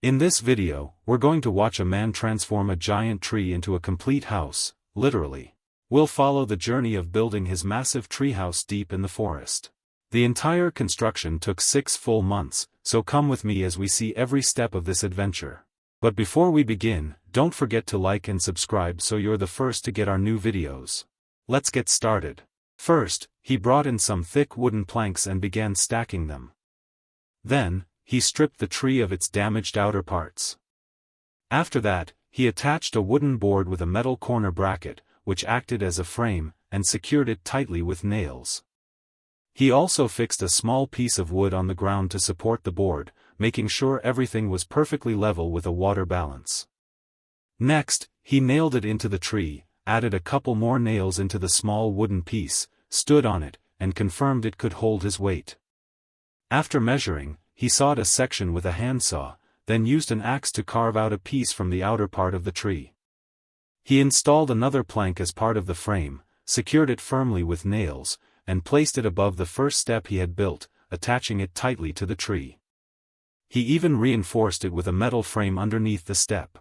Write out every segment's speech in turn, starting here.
In this video, we're going to watch a man transform a giant tree into a complete house, literally. We'll follow the journey of building his massive treehouse deep in the forest. The entire construction took 6 full months, so come with me as we see every step of this adventure. But before we begin, don't forget to like and subscribe so you're the first to get our new videos. Let's get started. First, he brought in some thick wooden planks and began stacking them. Then, he stripped the tree of its damaged outer parts. After that, he attached a wooden board with a metal corner bracket, which acted as a frame, and secured it tightly with nails. He also fixed a small piece of wood on the ground to support the board, making sure everything was perfectly level with a water balance. Next, he nailed it into the tree, added a couple more nails into the small wooden piece, stood on it, and confirmed it could hold his weight. After measuring, he sawed a section with a handsaw, then used an axe to carve out a piece from the outer part of the tree. He installed another plank as part of the frame, secured it firmly with nails, and placed it above the first step he had built, attaching it tightly to the tree. He even reinforced it with a metal frame underneath the step.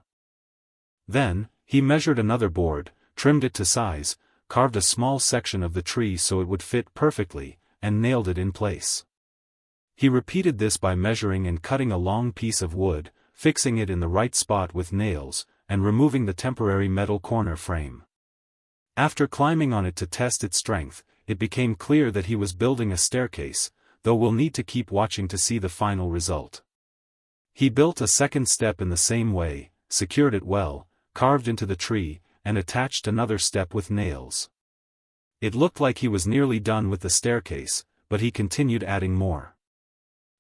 Then, he measured another board, trimmed it to size, carved a small section of the tree so it would fit perfectly, and nailed it in place. He repeated this by measuring and cutting a long piece of wood, fixing it in the right spot with nails, and removing the temporary metal corner frame. After climbing on it to test its strength, it became clear that he was building a staircase, though we'll need to keep watching to see the final result. He built a second step in the same way, secured it well, carved into the tree, and attached another step with nails. It looked like he was nearly done with the staircase, but he continued adding more.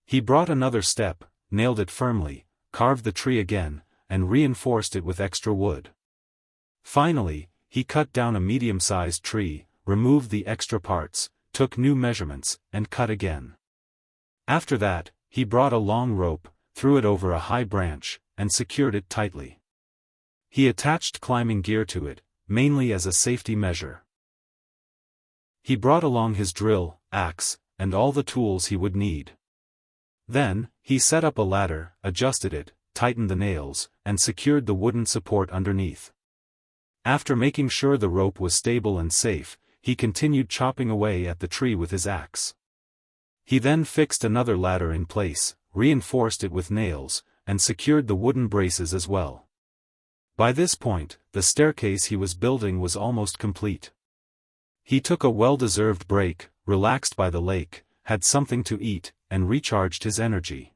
He brought another step, nailed it firmly, carved the tree again, and reinforced it with extra wood. Finally, he cut down a medium-sized tree, removed the extra parts, took new measurements, and cut again. After that, he brought a long rope, threw it over a high branch, and secured it tightly. He attached climbing gear to it, mainly as a safety measure. He brought along his drill, axe, and all the tools he would need. Then, he set up a ladder, adjusted it, tightened the nails, and secured the wooden support underneath. After making sure the rope was stable and safe, he continued chopping away at the tree with his axe. He then fixed another ladder in place, reinforced it with nails, and secured the wooden braces as well. By this point, the staircase he was building was almost complete. He took a well-deserved break, relaxed by the lake, had something to eat, and recharged his energy.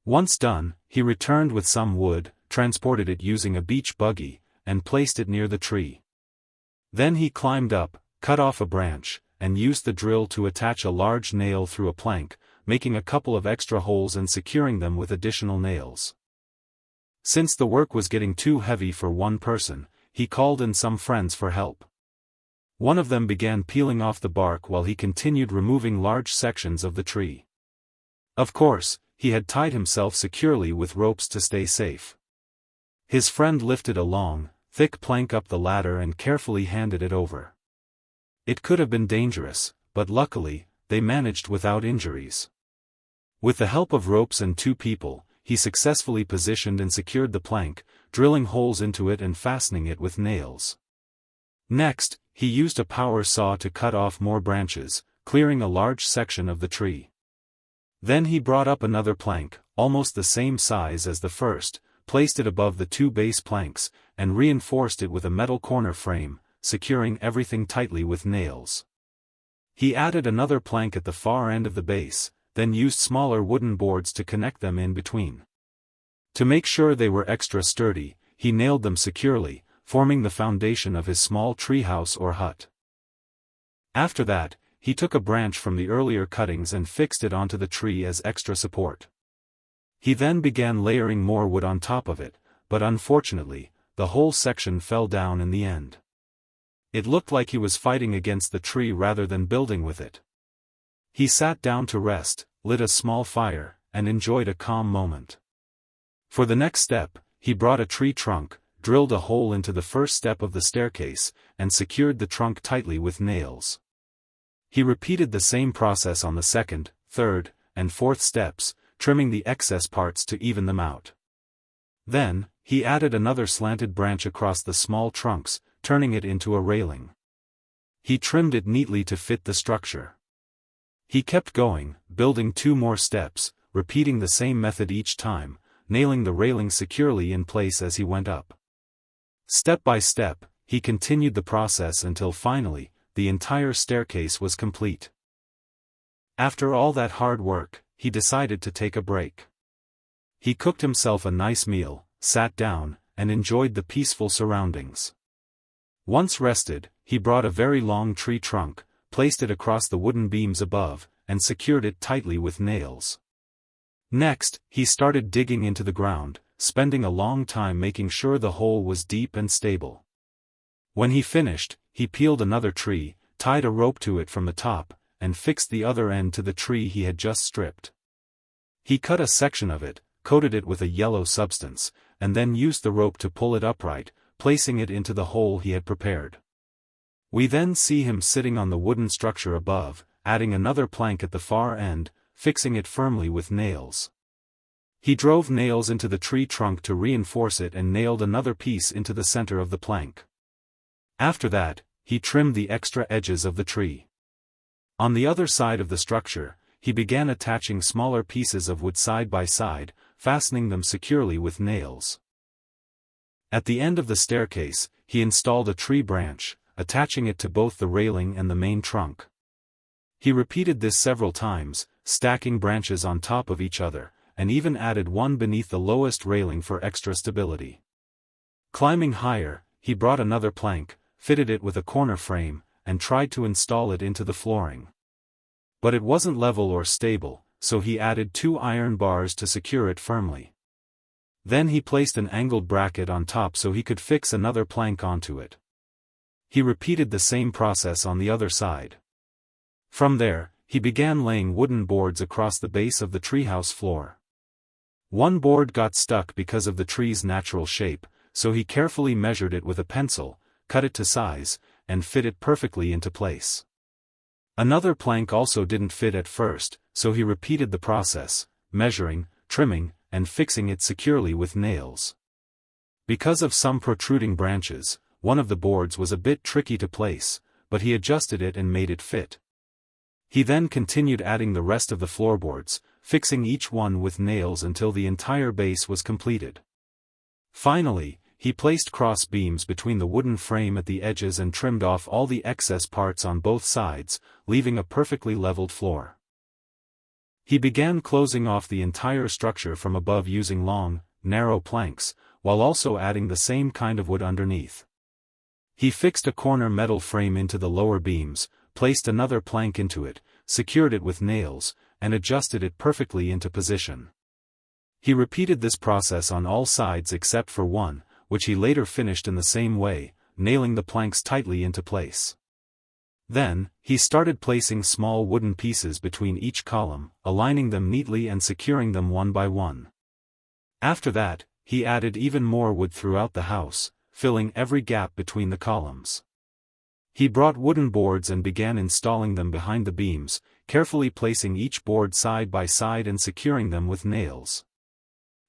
Once done, he returned with some wood, transported it using a beach buggy, and placed it near the tree. Then he climbed up, cut off a branch, and used the drill to attach a large nail through a plank, making a couple of extra holes and securing them with additional nails. Since the work was getting too heavy for one person, he called in some friends for help. One of them began peeling off the bark while he continued removing large sections of the tree. Of course, he had tied himself securely with ropes to stay safe. His friend lifted a long, thick plank up the ladder and carefully handed it over. It could have been dangerous, but luckily, they managed without injuries. With the help of ropes and 2 people, he successfully positioned and secured the plank, drilling holes into it and fastening it with nails. Next, he used a power saw to cut off more branches, clearing a large section of the tree. Then he brought up another plank, almost the same size as the first, placed it above the 2 base planks, and reinforced it with a metal corner frame, securing everything tightly with nails. He added another plank at the far end of the base, then used smaller wooden boards to connect them in between. To make sure they were extra sturdy, he nailed them securely, forming the foundation of his small treehouse or hut. After that, he took a branch from the earlier cuttings and fixed it onto the tree as extra support. He then began layering more wood on top of it, but unfortunately, the whole section fell down in the end. It looked like he was fighting against the tree rather than building with it. He sat down to rest, lit a small fire, and enjoyed a calm moment. For the next step, he brought a tree trunk, drilled a hole into the first step of the staircase, and secured the trunk tightly with nails. He repeated the same process on the second, third, and fourth steps, trimming the excess parts to even them out. Then, he added another slanted branch across the small trunks, turning it into a railing. He trimmed it neatly to fit the structure. He kept going, building 2 more steps, repeating the same method each time, nailing the railing securely in place as he went up. Step by step, he continued the process until finally, the entire staircase was complete. After all that hard work, he decided to take a break. He cooked himself a nice meal, sat down, and enjoyed the peaceful surroundings. Once rested, he brought a very long tree trunk, placed it across the wooden beams above, and secured it tightly with nails. Next, he started digging into the ground, spending a long time making sure the hole was deep and stable. When he finished, he peeled another tree, tied a rope to it from the top, and fixed the other end to the tree he had just stripped. He cut a section of it, coated it with a yellow substance, and then used the rope to pull it upright, placing it into the hole he had prepared. We then see him sitting on the wooden structure above, adding another plank at the far end, fixing it firmly with nails. He drove nails into the tree trunk to reinforce it and nailed another piece into the center of the plank. After that, he trimmed the extra edges of the tree. On the other side of the structure, he began attaching smaller pieces of wood side by side, fastening them securely with nails. At the end of the staircase, he installed a tree branch, attaching it to both the railing and the main trunk. He repeated this several times, stacking branches on top of each other, and even added one beneath the lowest railing for extra stability. Climbing higher, he brought another plank, fitted it with a corner frame, and tried to install it into the flooring. But it wasn't level or stable, so he added 2 iron bars to secure it firmly. Then he placed an angled bracket on top so he could fix another plank onto it. He repeated the same process on the other side. From there, he began laying wooden boards across the base of the treehouse floor. One board got stuck because of the tree's natural shape, so he carefully measured it with a pencil, cut it to size, and fit it perfectly into place. Another plank also didn't fit at first, so he repeated the process, measuring, trimming, and fixing it securely with nails. Because of some protruding branches, one of the boards was a bit tricky to place, but he adjusted it and made it fit. He then continued adding the rest of the floorboards, fixing each one with nails until the entire base was completed. Finally, he placed cross beams between the wooden frame at the edges and trimmed off all the excess parts on both sides, leaving a perfectly leveled floor. He began closing off the entire structure from above using long, narrow planks, while also adding the same kind of wood underneath. He fixed a corner metal frame into the lower beams, placed another plank into it, secured it with nails, and adjusted it perfectly into position. He repeated this process on all sides except for one, which he later finished in the same way, nailing the planks tightly into place. Then, he started placing small wooden pieces between each column, aligning them neatly and securing them one by one. After that, he added even more wood throughout the house, filling every gap between the columns. He brought wooden boards and began installing them behind the beams, carefully placing each board side by side and securing them with nails.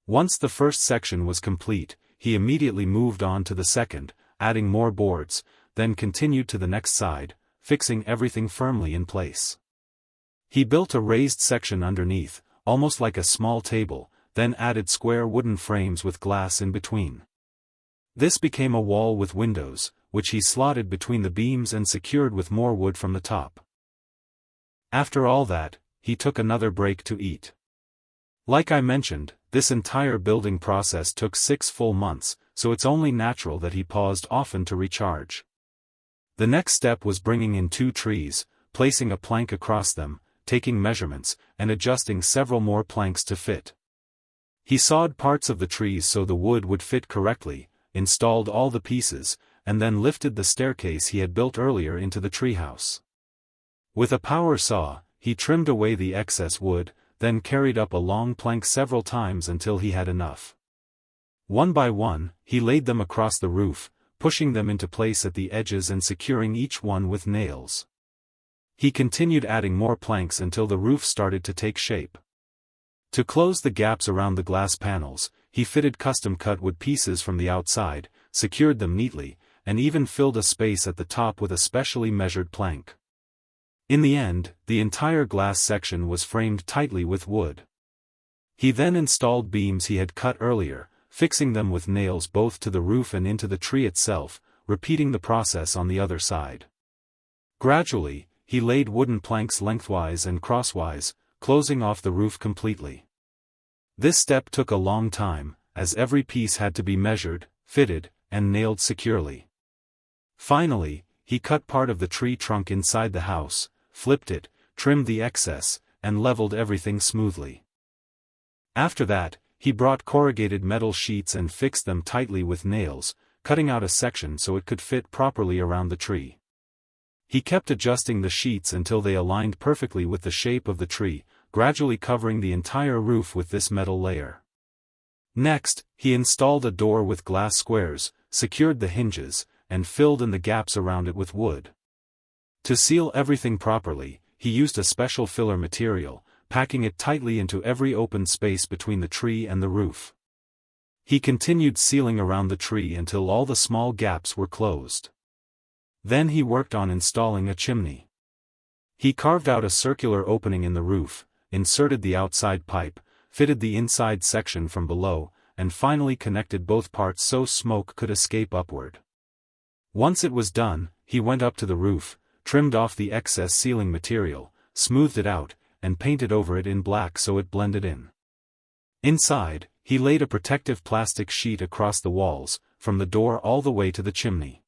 Once the first section was complete, he immediately moved on to the second, adding more boards, then continued to the next side, fixing everything firmly in place. He built a raised section underneath, almost like a small table, then added square wooden frames with glass in between. This became a wall with windows, which he slotted between the beams and secured with more wood from the top. After all that, he took another break to eat. Like I mentioned, this entire building process took 6 full months, so it's only natural that he paused often to recharge. The next step was bringing in 2 trees, placing a plank across them, taking measurements, and adjusting several more planks to fit. He sawed parts of the trees so the wood would fit correctly, installed all the pieces, and then lifted the staircase he had built earlier into the treehouse. With a power saw, he trimmed away the excess wood, then carried up a long plank several times until he had enough. One by one, he laid them across the roof, pushing them into place at the edges and securing each one with nails. He continued adding more planks until the roof started to take shape. To close the gaps around the glass panels, he fitted custom-cut wood pieces from the outside, secured them neatly, and even filled a space at the top with a specially measured plank. In the end, the entire glass section was framed tightly with wood. He then installed beams he had cut earlier, fixing them with nails both to the roof and into the tree itself, repeating the process on the other side. Gradually, he laid wooden planks lengthwise and crosswise, closing off the roof completely. This step took a long time, as every piece had to be measured, fitted, and nailed securely. Finally, he cut part of the tree trunk inside the house, flipped it, trimmed the excess, and leveled everything smoothly. After that, he brought corrugated metal sheets and fixed them tightly with nails, cutting out a section so it could fit properly around the tree. He kept adjusting the sheets until they aligned perfectly with the shape of the tree, gradually covering the entire roof with this metal layer. Next, he installed a door with glass squares, secured the hinges, and filled in the gaps around it with wood. To seal everything properly, he used a special filler material, packing it tightly into every open space between the tree and the roof. He continued sealing around the tree until all the small gaps were closed. Then he worked on installing a chimney. He carved out a circular opening in the roof, inserted the outside pipe, fitted the inside section from below, and finally connected both parts so smoke could escape upward. Once it was done, he went up to the roof, trimmed off the excess sealing material, smoothed it out, and painted over it in black so it blended in. Inside, he laid a protective plastic sheet across the walls, from the door all the way to the chimney.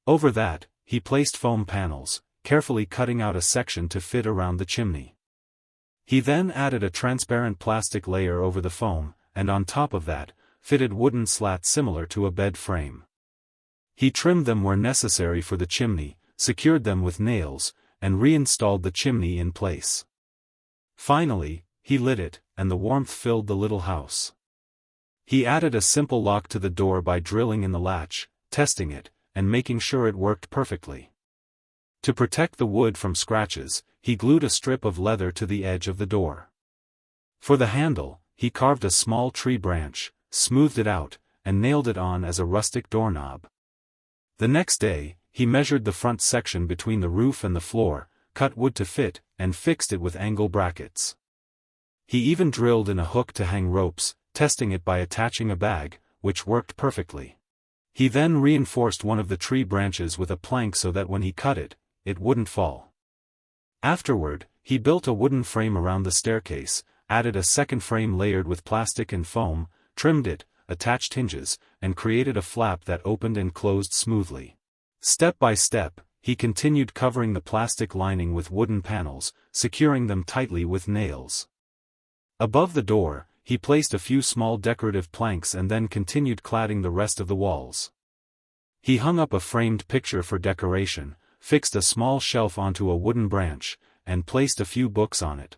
Over that, he placed foam panels, carefully cutting out a section to fit around the chimney. He then added a transparent plastic layer over the foam, and on top of that, fitted wooden slats similar to a bed frame. He trimmed them where necessary for the chimney, secured them with nails, and reinstalled the chimney in place. Finally, he lit it, and the warmth filled the little house. He added a simple lock to the door by drilling in the latch, testing it, and making sure it worked perfectly. To protect the wood from scratches, he glued a strip of leather to the edge of the door. For the handle, he carved a small tree branch, smoothed it out, and nailed it on as a rustic doorknob. The next day, he measured the front section between the roof and the floor, cut wood to fit, and fixed it with angle brackets. He even drilled in a hook to hang ropes, testing it by attaching a bag, which worked perfectly. He then reinforced one of the tree branches with a plank so that when he cut it, it wouldn't fall. Afterward, he built a wooden frame around the staircase, added a second frame layered with plastic and foam, trimmed it, attached hinges, and created a flap that opened and closed smoothly. Step by step, he continued covering the plastic lining with wooden panels, securing them tightly with nails. Above the door, he placed a few small decorative planks and then continued cladding the rest of the walls. He hung up a framed picture for decoration, fixed a small shelf onto a wooden branch, and placed a few books on it.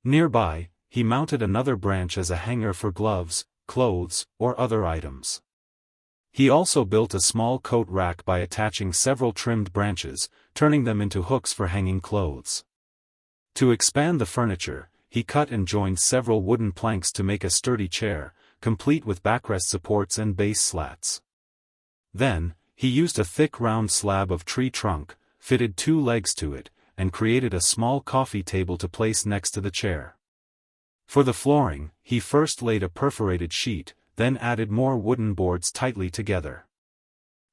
Nearby, he mounted another branch as a hanger for gloves, clothes, or other items. He also built a small coat rack by attaching several trimmed branches, turning them into hooks for hanging clothes. To expand the furniture, he cut and joined several wooden planks to make a sturdy chair, complete with backrest supports and base slats. Then, he used a thick round slab of tree trunk, fitted 2 legs to it, and created a small coffee table to place next to the chair. For the flooring, he first laid a perforated sheet, then added more wooden boards tightly together.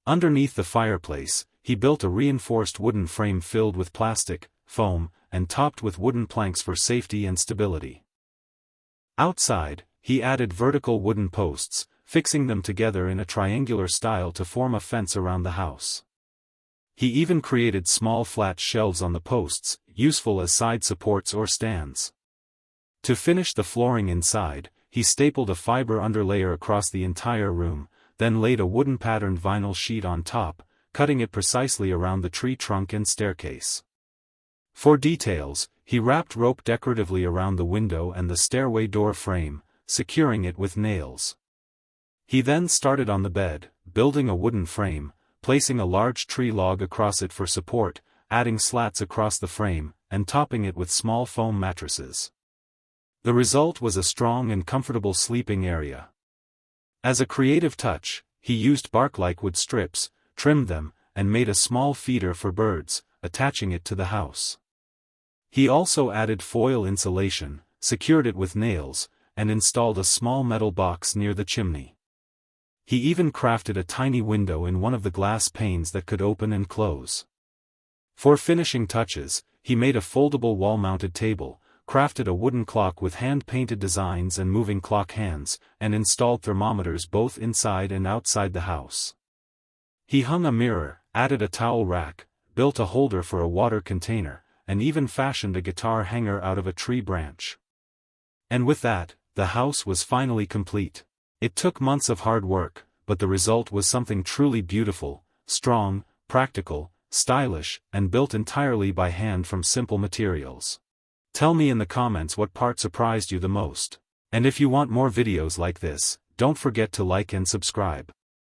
Underneath the fireplace, he built a reinforced wooden frame filled with plastic, foam, and topped with wooden planks for safety and stability. Outside, he added vertical wooden posts, fixing them together in a triangular style to form a fence around the house. He even created small flat shelves on the posts, useful as side supports or stands. To finish the flooring inside, he stapled a fiber underlayer across the entire room, then laid a wooden patterned vinyl sheet on top, cutting it precisely around the tree trunk and staircase. For details, he wrapped rope decoratively around the window and the stairway door frame, securing it with nails. He then started on the bed, building a wooden frame, placing a large tree log across it for support, adding slats across the frame, and topping it with small foam mattresses. The result was a strong and comfortable sleeping area. As a creative touch, he used bark-like wood strips, trimmed them, and made a small feeder for birds, attaching it to the house. He also added foil insulation, secured it with nails, and installed a small metal box near the chimney. He even crafted a tiny window in one of the glass panes that could open and close. For finishing touches, he made a foldable wall-mounted table, crafted a wooden clock with hand-painted designs and moving clock hands, and installed thermometers both inside and outside the house. He hung a mirror, added a towel rack, built a holder for a water container, and even fashioned a guitar hanger out of a tree branch. And with that, the house was finally complete. It took months of hard work, but the result was something truly beautiful, strong, practical, stylish, and built entirely by hand from simple materials. Tell me in the comments what part surprised you the most. And if you want more videos like this, don't forget to like and subscribe.